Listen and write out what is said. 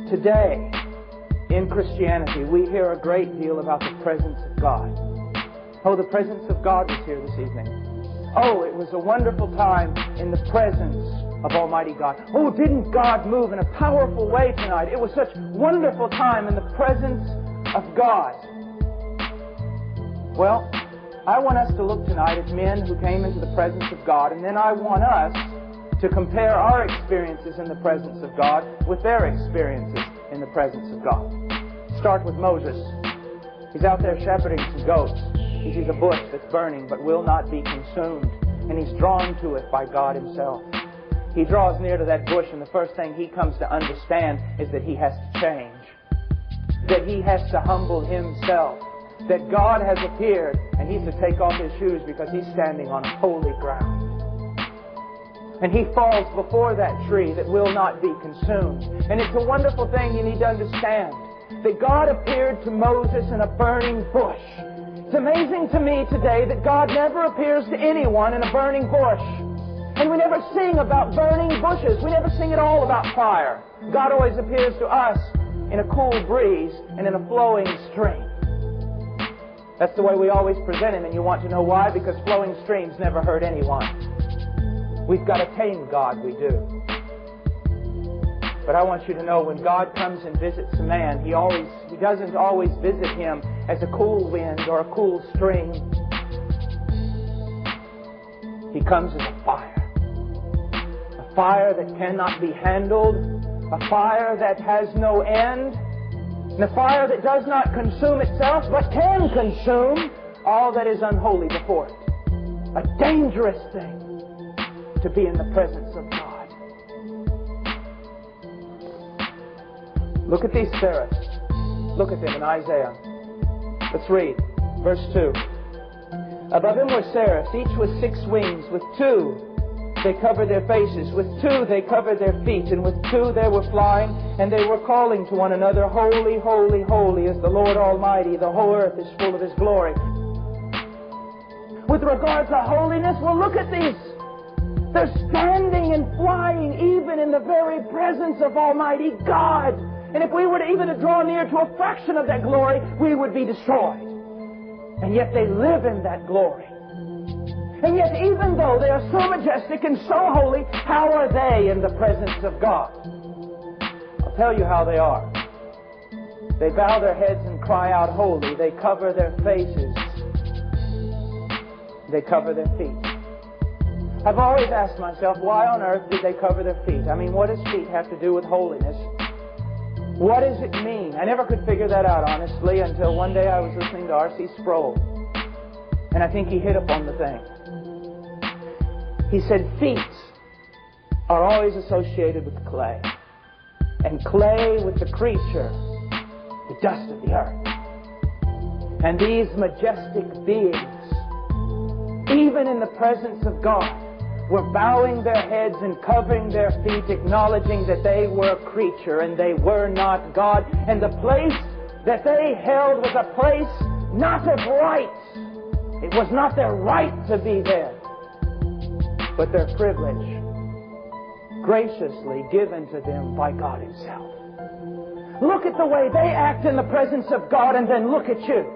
Today, in Christianity, we hear a great deal about the presence of God. Oh, the presence of God was here this evening. Oh, it was a wonderful time in the presence of Almighty God. Oh, didn't God move in a powerful way tonight? It was such a wonderful time in the presence of God. Well, I want us to look tonight at men who came into the presence of God, and then I want us to compare our experiences in the presence of God with their experiences in the presence of God. Start with Moses. He's out there shepherding some goats. He sees a bush that's burning but will not be consumed, and he's drawn to it by God Himself. He draws near to that bush, and the first thing he comes to understand is that he has to change, that he has to humble himself, that God has appeared, and he's to take off his shoes because he's standing on holy ground. And he falls before that tree that will not be consumed. And it's a wonderful thing you need to understand, that God appeared to Moses in a burning bush. It's amazing to me today that God never appears to anyone in a burning bush. And we never sing about burning bushes. We never sing at all about fire. God always appears to us in a cool breeze and in a flowing stream. That's the way we always present Him, and you want to know why? Because flowing streams never hurt anyone. We've got to tame God, we do. But I want you to know, when God comes and visits a man, He doesn't always visit him as a cool wind or a cool stream. He comes as a fire. A fire that cannot be handled. A fire that has no end. And a fire that does not consume itself, but can consume all that is unholy before it. A dangerous thing to be in the presence of God. Look at these seraphs. Look at them in Isaiah. Let's read verse 2. Above him were seraphs, each with 6 wings. With 2 they covered their faces. With 2 they covered their feet. And with 2 they were flying. And they were calling to one another, Holy, holy, holy is the Lord Almighty. The whole earth is full of His glory. With regard to holiness, well, look at these. They're standing and flying even in the very presence of Almighty God. And if we were even to draw near to a fraction of that glory, we would be destroyed. And yet they live in that glory. And yet even though they are so majestic and so holy, how are they in the presence of God? I'll tell you how they are. They bow their heads and cry out, Holy. They cover their faces. They cover their feet. I've always asked myself, why on earth did they cover their feet? I mean, what does feet have to do with holiness? What does it mean? I never could figure that out, honestly, until one day I was listening to R.C. Sproul. And I think he hit upon the thing. He said, feet are always associated with clay. And clay with the creature, the dust of the earth. And these majestic beings, even in the presence of God, were bowing their heads and covering their feet, acknowledging that they were a creature and they were not God. And the place that they held was a place not of rights. It was not their right to be there, but their privilege, graciously given to them by God Himself. Look at the way they act in the presence of God, and then look at you.